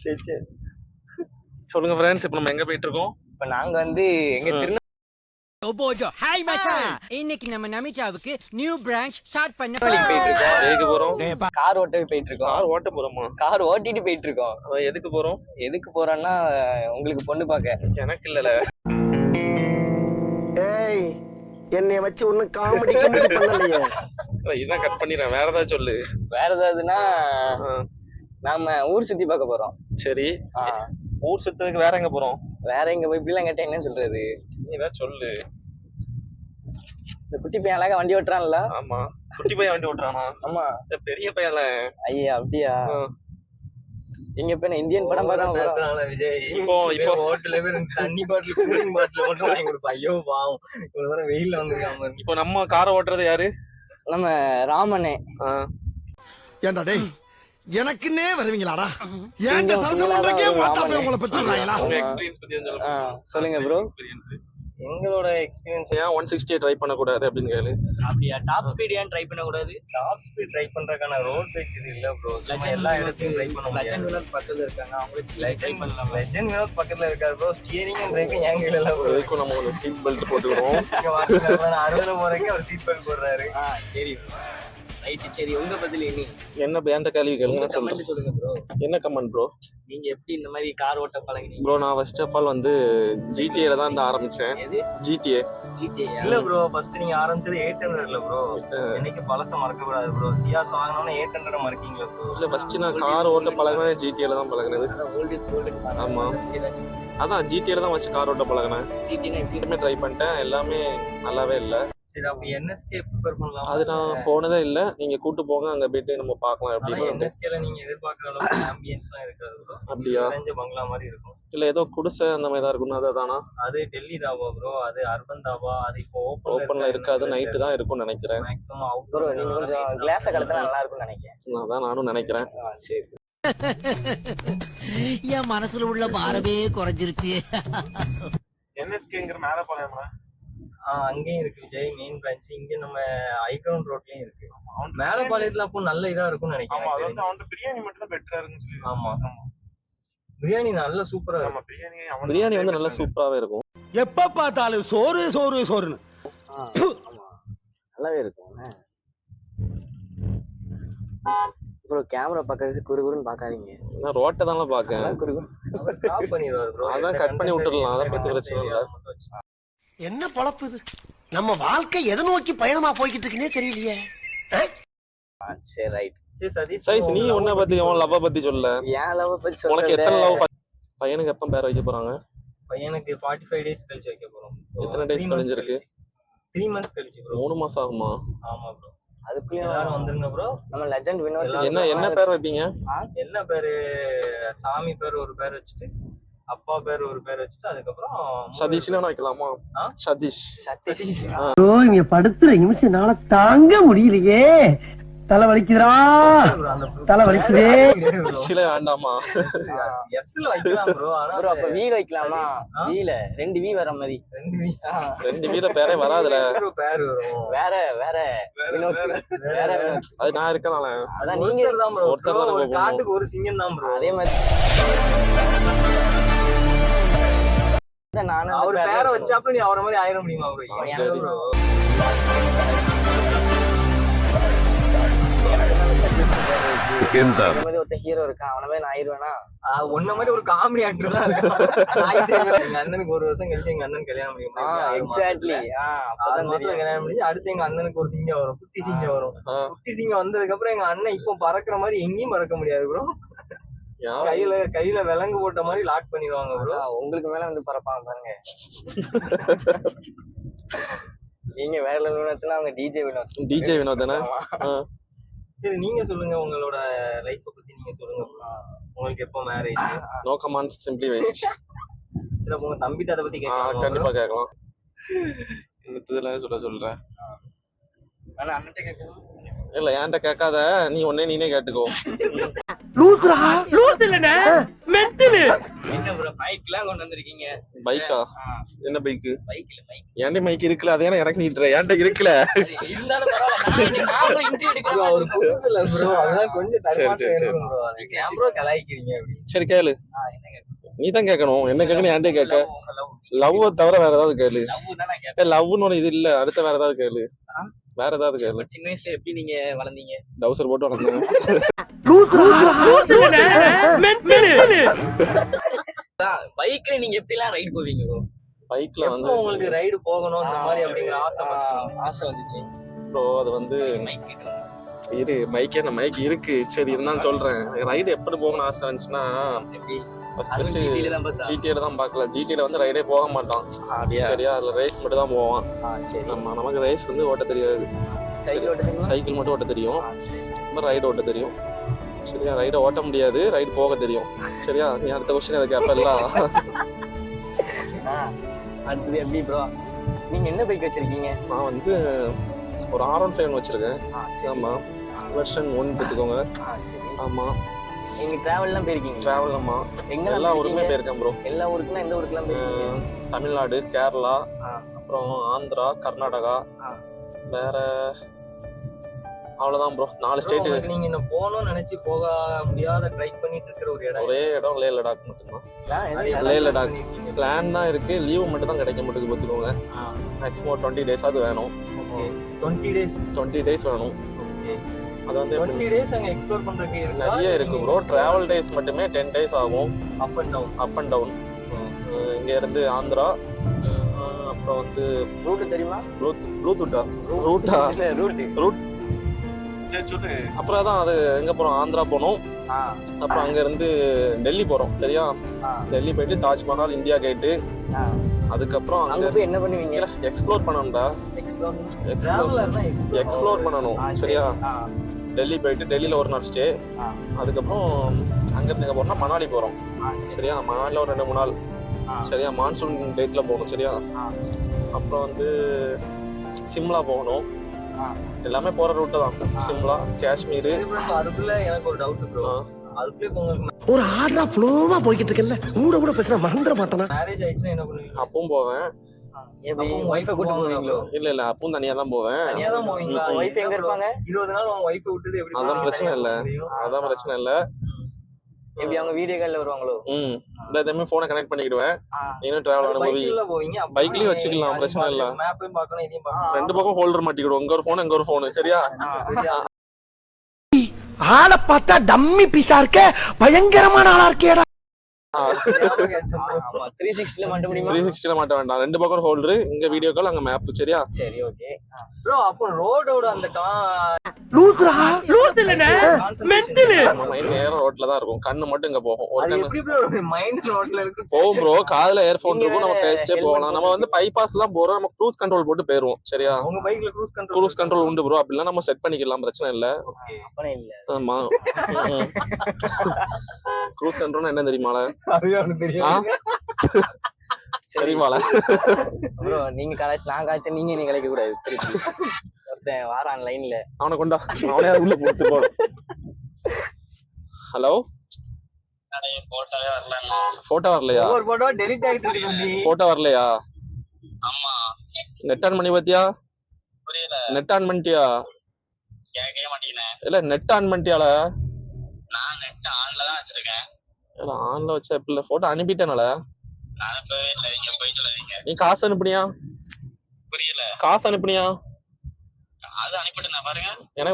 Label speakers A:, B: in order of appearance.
A: சரி சரி சொல்லுங்க ஃப்ரெண்ட்ஸ், இப்போ நம்ம எங்க போயிட்டு இருக்கோம்?
B: இப்போ நாங்க வந்து எங்க
C: ஹாய் மச்சான், இன்னைக்கு நம்ம நமிதாவுக்கு நியூ பிரான்ச் ஸ்டார்ட் பண்ண
B: போயிட்டு இருக்கோம்.
A: எதுக்கு போறோம்?
B: கார் ஓட்டவே போயிட்டு இருக்கோம்.
A: கார் ஓட்ட போறோமா?
B: கார் ஓட்டிட்டு போயிட்டு இருக்கோம்.
A: எதுக்கு போறோம்?
B: எதுக்கு போறோம்னா உங்களுக்கு பொண்ணு பார்க்க.
A: எனக்கு இல்லல.
D: ஏய், என்னைய வச்சு ஒன்னும் காமெடி பண்ணலையே.
A: இதான் கட் பண்ணிடுறேன். வேற ஏதாவது சொல்லு.
B: வேற ஏதாவதுன்னா நாம ஊர் சுத்தி பார்க்க போறோம்.
A: சரி, ஊர் சுத்ததுக்கு வேற எங்க போறோம்?
B: வேற எங்க போய் இப்படிலாம் கேட்டா என்ன சொல்றது?
A: நீ ஏதாவது சொல்லு.
B: இந்த குட்டி பையன் அழகா வண்டி ஓட்டுறான்ல?
A: ஆமா, குட்டி பையன் வண்டி ஓட்டுறானா?
B: ஆமா.
A: பெரிய பையன்ல.
B: ஐயா அப்படியா? இங்க இப்ப இந்தியன் படம்
E: பேசுறாங்களா விஜய்? இப்போ ஹோட்டல்ல போய் தண்ணி பாட்டில் கூலிங் பாட்டில் மட்டும் வாங்கி கொடுப்பா. ஐயோ பாவம், இவ்வளவு தூரம் வெயில்ல வந்துருக்காம.
A: இப்போ நம்ம காரை ஓட்டுறது யாரு?
B: நம்ம ராமனே.
D: ஏண்டா டேய், எனக்குன்னே வருவீங்களாடா? ஏன்டா சரசம் பண்றக்கே மாட்டாப்பே உங்களை பத்திறாங்களா?
A: உங்க எக்ஸ்பீரியன்ஸ் பத்தி சொல்லுங்க.
B: சொல்லுங்க ப்ரோ.
A: எக்ஸ்பீரியன்ஸ்
E: எங்களோட எக்ஸ்பீரியன்ஸ்
A: ஏன் 160 ட்ரை பண்ண கூடாது அப்படின்னு கேளு.
C: அப்படியா? டாப் ஸ்பீட் ஏன் ட்ரை பண்ண கூடாது?
E: டாப் ஸ்பீட் ட்ரை பண்றதுக்கான ரோட் பேஸ் இது இல்ல ப்ரோ. எல்லா இடத்தையும் ட்ரை பண்ண முடியாது.
C: லெஜண்ட் வினோத் பக்கத்துல இருக்காங்க, அவங்களுக்கு ட்ரை பண்ணலாம்.
E: லெஜண்ட் வினோத் பக்கத்துல இருக்காரு ப்ரோ. ஸ்டியரிங் அண்ட் பிரேக்கிங் ஏன் கையில இல்ல ப்ரோ.
A: இதுக்கு நம்ம ஒரு சீட் பெல்ட் போட்டுக்கிறோம்.
E: 60 போறதுக்கு அவர் சீட் பெல்ட் போடுறாரு.
C: சரி ரைட். சரி, உங்க பதில்
A: என்ன பேண்ட கேள்வி கேளுங்க.
C: கமெண்ட் சொல்லுங்க ப்ரோ.
A: என்ன கமெண்ட் ப்ரோ?
C: நீங்க எப்படி இந்த மாதிரி கார் ஓட்ட பழகினீங்க?
A: ப்ரோ நான் ஃபர்ஸ்ட் ஆஃப் ஆல் வந்து ஜிடிஏல தான் ஆரம்பிச்சேன்.
C: எது?
A: ஜிடிஏ.
E: இல்ல ப்ரோ, ஃபர்ஸ்ட் நீங்க ஆரம்பிச்சது 800 இல்ல ப்ரோ. என்னைக்கு பழச மறக்க கூடாது ப்ரோ. சியாஸ் வாங்குனோனே 800 மறக்கீங்களா ப்ரோ?
A: இல்ல ஃபர்ஸ்ட் நான் கார் ஓட்ட பழகினது ஜிடிஏல தான் பழகினது.
C: அதான் ஓல்ட் இஸ் கோல்ட்.
A: ஆமா, அதான் ஜிடிஏல தான் வச்சு கார் ஓட்ட பழகினேன்.
C: ஜிடினா எப்படி?
A: எல்லாமே ட்ரை பண்ணிட்டேன், எல்லாமே நல்லாவே இல்ல.
E: சரி, அப்ப என்எஸ்கே ப்ரிஃபர் பண்ணலாம்.
A: அது நான் போனதே இல்ல. நீங்க கூட்டு போங்க, அங்க போயிட்டு நம்ம பார்க்கலாம் அப்படின்னு.
E: என்எஸ்கேல நீங்க எதிர்பார்க்குற அளவுக்கு ஆம்பியன்ஸ்லாம் இருக்காது ப்ரோ.
A: அப்படியா?
E: தெரிஞ்ச பங்களா மாதிரி இருக்கும்.
A: இல்ல ஏதோ குடிசை அந்த மாதிரி தான் இருக்கும். அதானா?
E: அது டெல்லி தாபா ப்ரோ. அது அர்பன் தாபா. அது இப்போ
A: ஓப்பன்ல இருக்காது, நைட்டு தான் இருக்கும்னு நினைக்கிறேன்.
E: Maximum
B: bro
E: outdoor.
B: நீங்க கொஞ்சம் கிளாஸ கலத்தினா நல்லா இருக்கும்னு நினைக்கிறேன்.
A: அதான் நானும் நினைக்கிறேன்.
B: சரி.
C: என் மனசுல உள்ள பாரமே குறைஞ்சிருச்சு.
A: என்எஸ்கேங்கிற மேல போலாமா?
E: அங்கேயும் இருக்கு விஜய் மெயின் பிரான்ச். இங்க நம்ம ஐக்ரவுண்ட் ரோட்லயும் இருக்கு. மேலப்பாளையத்துல அப்போ நல்ல இதா இருக்கும்னு நினைக்கிறேன்.
A: அவன் பிரியாணி மட்டும் தான் பெட்டரா இருக்குன்னு சொல்லி.
E: ஆமா, பிரியாணி நல்ல சூப்பரா இருக்கும்.
A: பிரியாணி வந்து நல்லா சூப்பராவே இருக்கும்.
D: எப்ப பார்த்தாலும் சோறு சோறு சோறுன்னு.
B: ஆமா, நல்லாவே இருக்கும். ப்ரோ கேமரா பக்கத்து குறுகுறுன்னு பாக்காதீங்க.
A: நான் ரோட்டை தானே பாக்கேன்.
B: குறுகுறு
E: ஸ்டாப் பண்ணிடுவாரு ப்ரோ.
A: அதான் கட் பண்ணி விட்டுறலாம். அதை பத்தி பிரச்சனை இல்ல.
D: என்ன பொழப்பு இது? நம்ம வாழ்க்கை எதை நோக்கி பயணமா போய்கிட்டு இருக்குன்னே தெரியலையே.
B: சரி ரைட்.
E: சரி சதீஷ்,
A: சைஸ் நீ உன்னை பத்தி உன் லவ் பத்தி சொல்ல.
B: ஏன் லவ் பத்தி
A: உனக்கு
B: சொல்றேன்.
A: எத்தனை லவ்? பையனுக்கு எப்ப பேர் வைக்க போறாங்க?
E: பையனுக்கு 45 டேஸ் கழிச்சு வைக்க போறோம்.
A: எத்தனை டேஸ் கழிஞ்சிருக்கு?
E: 3 months கழிச்சு ப்ரோ.
A: 3 மாசம் ஆகுமா?
E: ஆமா ப்ரோ.
B: அதுக்குள்ளயும்
E: எல்லாரும் வந்துருங்க ப்ரோ.
B: நம்ம லெஜண்ட் வினோத்
A: என்ன பேர் வைப்பீங்க?
E: என்ன பேரு? சாமி பேர் ஒரு பேர் வச்சுட்டு, அப்பா பேர் ஒரு பேர் வச்சுட்டு, அதுக்கப்புறம்
A: சதீஷ்னு வைக்கலாமா? சதீஷ்.
B: சதீஷ்.
D: இங்க படுத்துற நிமிஷம்னால தாங்க முடியலையே. தலை வலிக்குதுடா, தலை வலிக்குதே.
A: சில வேண்டாமா?
E: எஸ்ல வைக்கலாம் ப்ரோ. ஆனா
B: ப்ரோ அப்ப வீல் வைக்கலாமா? வீல 2 வீ வர மாதிரி.
A: 2 வீல பேரே வராதுல.
E: பேர் வரும்.
B: வேற வேற வினோத். வேற வினோத்.
A: அது நான் இருக்கனால.
B: அதான் நீங்க
E: தான் ப்ரோ.
A: ஒருத்தர் தான்
E: ஒரு காட்டுக்கு ஒரு சிங்கம் தான் ப்ரோ.
B: அதே மாதிரி நானும்
E: அவர் பேரை வச்சாப்ப நீ அவரை மாதிரி ஆயிட முடியுமா ப்ரோ?
B: ஒருத்த ஹீரோ இருக்கான், அவனவே நான் ஆயிடுவேனா?
E: ஒன்ன மாதிரி ஒரு காமெடி ஆக்டர் தான் இருக்கான். எங்க அண்ணனுக்கு 1 வருஷம் கழிச்சு எங்க அண்ணன் கல்யாணம் முடியும்.
B: எக்ஸாக்ட்லி.
E: அப்பதான் கல்யாணம் முடிஞ்சு அடுத்து எங்க அண்ணனுக்கு ஒரு சிங்கம் வரும். குட்டி சிங்கம் வரும். குட்டி சிங்கம் வந்ததுக்கு அப்புறம் எங்க அண்ணன் இப்போ பறக்குற மாதிரி எங்கேயும் பறக்க முடியாது ப்ரோ. கையில விலங்கு போட்ட மாதிரி லாக் பண்ணிடுவாங்க ப்ரோ.
B: உங்களுக்கு மேல வந்து பறப்பாங்க பாருங்க. நீங்க வேற வினோத்னா அவங்க டிஜே வினோத்.
A: டிஜே வினோத் தானே?
E: சரி, நீங்க சொல்லுங்க உங்களோட லைஃப் பத்தி நீங்க சொல்லுங்க. உங்களுக்கு எப்போ marriage?
A: No comments, simply waste.
E: சரி, உங்க தம்பிட்ட அதை பத்தி கேட்கலாம்.
A: கண்டிப்பா கேட்கலாம். இந்த சொல்றேன்.
B: ஆனா அண்ணன்ட்ட கேட்கணும்.
A: இல்ல என்கிட்ட கேட்காத, நீ ஒன்னே நீனே கேட்டுக்கோ.
D: லூசுடா, லூசு இல்லனே, மென்டல்.
B: என்ன ப்ரோ பைக்லாம் கொண்டு வந்திருக்கீங்க?
A: பைக்கா? என்ன பைக்கு?
B: பைக்ல பைக்
A: ஏன்டே மைக் இருக்குல்ல, அதே எனக்கு நீட்டுற ஏன்ட்ட இருக்குல்ல.
B: இருந்தாலும் பரவாயில்ல. நான் இன்டர்வியூ எடுக்கிறேன்.
E: ஒரு புதுசுல ப்ரோ அதான் கொஞ்சம் தரமாசம்
A: சரி, சரி.
E: இருக்கும் ப்ரோ. ஏன் ப்ரோ கலாய்க்கிறீங்க அப்படி?
A: சரி கேளு,
B: என்ன
A: நீ தான் கேட்கணும். என்ன கேட்கணும், ஏன்டே கேட்க.
B: லவ்
A: லவ் தவிர வேற ஏதாவது கேளு.
B: லவ் தான் நான் கேட்பேன்.
A: லவ்னு ஒரு இது இல்ல, அடுத்த வேற ஏதாவது கேளு. வேற ஏதாவது கேளு.
B: சின்ன வயசுல எப்படி நீங்க வளர்ந்தீங்க?
A: டவுசர் போட்டு வளர்ந்தேன்.
B: பைக்ல நீங்க எப்படிலாம் ரைட் போவீங்க ப்ரோ?
A: பைக்ல வந்து
E: எப்போ உங்களுக்கு ரைடு போகணும் இந்த மாதிரி அப்படிங்கிற ஆசை ஃபர்ஸ்ட்
B: ஆசை வந்துச்சு.
A: ப்ரோ அது வந்து
B: மைக் கிட்ட
A: இரு, மைக்கே நான் மைக் இருக்கு. சரி இருந்தாலும் சொல்றேன். ரைடு எப்படி போகணும்னு ஆசை வந்துச்சுன்னா,
B: எப்படி?
A: ஃபர்ஸ்ட்
B: GT தான் பார்த்தா.
A: ஜிடிஏல தான் பார்க்கல. ஜிடிஏல வந்து ரைடே போக மாட்டான்.
B: அப்படியா?
A: சரியா, அதுல ரேஸ் மட்டும் தான் போவான்.
B: சரி.
A: நமக்கு ரேஸ் வந்து ஓட்ட தெரியாது.
B: சைக்கிள் ஓட்டுறீங்களா?
A: சைக்கிள் மட்டும் ஓட்ட தெரியும், ரைடு ஓட்ட தெரியும். சரியா, ரைடை ஓட்ட முடியாது, ரைடு போக தெரியும். சரியா, நீ அடுத்த கொஸ்டின் அதை கேப்பெல்லாம்.
B: அடுத்தது எப்படி ப்ரோ? நீங்க என்ன பைக் வச்சிருக்கீங்க?
A: நான் வந்து ஒரு R15 வச்சிருக்கேன். ஆமா, வெர்ஷன் 1 எடுத்துக்கோங்க.
B: சரி.
A: ஆமா,
B: நீங்க டிராவல்லாம் போயிருக்கீங்க?
A: டிராவல். ஆமா,
B: எங்க
A: எல்லா ஊருக்குமே போயிருக்கேன் ப்ரோ.
B: எல்லா ஊருக்குன்னா எந்த ஊருக்குலாம் போயிருக்கீங்க?
A: தமிழ்நாடு, கேரளா, அப்புறம் ஆந்திரா, கர்நாடகா, வேற அவ்வளவுதான் ப்ரோ. 4 ஸ்டேட்.
E: நீங்க இன்னும் போகணும்னு நினைச்சு போக முடியாத ட்ரை பண்ணிட்டு இருக்கிற ஒரு இடம்
A: ஒரே இடம் லே லடாக் மட்டும்தான்.
E: அது
A: லே லடாக் பிளான் தான் இருக்கு, லீவு மட்டும் தான் கிடைக்க மாட்டேங்குது. பார்த்துக்கோங்க, மேக்ஸிமம் 20 days அது வேணும்.
E: 20 days
A: 20 days வேணும். அது வந்து
E: 20 days அங்க எக்ஸ்ப்ளோர் பண்றதுக்கு இருக்கா?
A: நிறைய இருக்கு ப்ரோ. டிராவல் டேஸ் மட்டுமே 10 days ஆகும்.
E: Up and down
A: up and down. இங்க இருந்து ஆந்திரா, அப்புறம் வந்து
B: ரூட் தெரியுமா?
A: ரூட்டா ரூட். அப்புறம் தான் அது எங்க போறோம், ஆந்திரா போனோம். அப்புறம் அங்க இருந்து டெல்லி போறோம். சரியா, டெல்லி போயிட்டு தாஜ்மஹால், இந்தியா கேட்டு, அதுக்கப்புறம்
B: அங்க போய் என்ன பண்ணுவீங்க?
A: எக்ஸ்ப்ளோர் பண்ணணும்டா. எக்ஸ்ப்ளோர் பண்ணணும். சரியா, டெல்லி போயிட்டு டெல்லியில ஒரு நாள் ஸ்டே. அதுக்கப்புறம் அங்க இருந்து எங்க போறோம்னா மணாலி போறோம். சரியா, மணாலில ஒரு 2-3 நாள். சரியா, மான்சூன் டேட்ல போகணும். சரியா, அப்புறம் வந்து சிம்லா போகணும். எல்லாமே போற ரூட் தான். சிம்லா, காஷ்மீர்.
E: அதுக்குள்ள எனக்கு ஒரு டவுட் ப்ரோ. அதுக்குள்ள உங்களுக்கு
D: ஒரு ஆர்டரா ஃப்ளோவா போய்கிட்டு இருக்கல, கூட பேசுற மறந்துட மாட்டானா?
E: மேரேஜ் ஆயிடுச்சுன்னா என்ன பண்ணுவீங்க?
A: அப்பவும் போவேன்.
B: எப்படி ஒய்ஃபை கூட்டி போவீங்களோ?
A: இல்ல அப்பவும் தனியா தான் போவேன்.
E: தனியா தான் போவீங்களா?
B: ஒய்ஃப் எங்க இருப்பாங்க?
E: 20 நாள் உங்க ஒய்ஃபை விட்டுட்டு எப்படி
A: அதான்
E: போவீங்க?
A: பிரச்சனை இல்ல. அதான் பிரச்சனை இல்ல.
B: எப்படி அவங்க வீடியோ கால்ல வருவாங்களோ?
A: இந்த இதமே போனை கனெக்ட் பண்ணிடுவேன். நீனும் டிராவல் ஆன மூவி
E: பைக்ல போவீங்க.
A: பைக்லயும் வச்சுக்கலாம், பிரச்சனை இல்ல.
E: மேப்பையும் பார்க்கணும், இதையும் பார்க்கணும்.
A: ரெண்டு பக்கம் ஹோல்டர் மாட்டிக்கிடுவோம். இங்க ஒரு போன், இங்க ஒரு போன். சரியா,
D: ஆளை பார்த்தா டம்மி பீஸா இருக்க, பயங்கரமான ஆளா இருக்கேடா.
B: 360ல மாட்ட முடியுமா?
A: 360ல மாட்ட வேண்டாம். ரெண்டு பக்கம் ஹோல்டர், இங்க வீடியோ கால், அங்க மேப். சரியா,
B: சரி ஓகே
E: ப்ரோ. அப்போ ரோடோட அந்த
D: லூஸ் இல்லனே, மெண்டல்.
A: நம்ம மைண்ட் நேரா ரோட்ல தான் இருக்கும். கண்ணு மட்டும் இங்க போகும். ஒரு
E: அது
A: கண்ணு
E: எப்படி ப்ரோ மைண்ட் ரோட்ல இருக்கு?
A: போகும் ப்ரோ. காதுல இயர்போன் இருக்கும், நம்ம பேசிட்டே போகலாம். நம்ம வந்து பைபாஸ் எல்லாம் போறோம், நம்ம க்ரூஸ் கண்ட்ரோல் போட்டு போயிருவோம். சரியா,
E: உங்க பைக்ல க்ரூஸ்
A: கண்ட்ரோல் உண்டு ப்ரோ. அப்படிலாம் நம்ம செட் பண்ணிக்கலாம், பிரச்சனை இல்ல.
B: அப்பனே இல்ல.
A: ஆமா, க்ரூஸ் கண்ட்ரோல்னா என்ன தெரியுமால?
E: அதுவே எனக்கு தெரியும்.
A: சரிமால
B: ப்ரோ, நீங்க கலாய்ச்சு நான் காய்ச்ச நீங்க நீ கலைக்க கூடாது. திருப்பி ஒருத்தன் வாரான் லைன்ல,
A: அவனை கொண்டா, அவனே உள்ள போட்டு போ. ஹலோ, போட்டோ வரலையா?
E: ஒரு போட்டோ டெலீட் ஆயிட்டு இருக்கு நீ.
A: போட்டோ வரலையா? ஆமா, நெட் ஆன் பண்ணி பாத்தியா? புரியல. நெட் ஆன் பண்ணிட்டியா? கேட்கவே மாட்டீங்க. இல்ல நெட் ஆன் பண்ணிட்டியால? நான் நெட் ஆன்ல தான் வச்சிருக்கேன். இல்ல ஆன்ல வச்ச இப்ப போட்டோ அனுப்பிட்டேனால? நான் அனுப்பவே இல்ல, நீங்க போய் சொல்லுவீங்க. நீ காசு அனுப்புனியா? புரியல. காசு அனுப்புனியா? அது அனுப்பிட்டு நான் பாருங்க. எனக்கு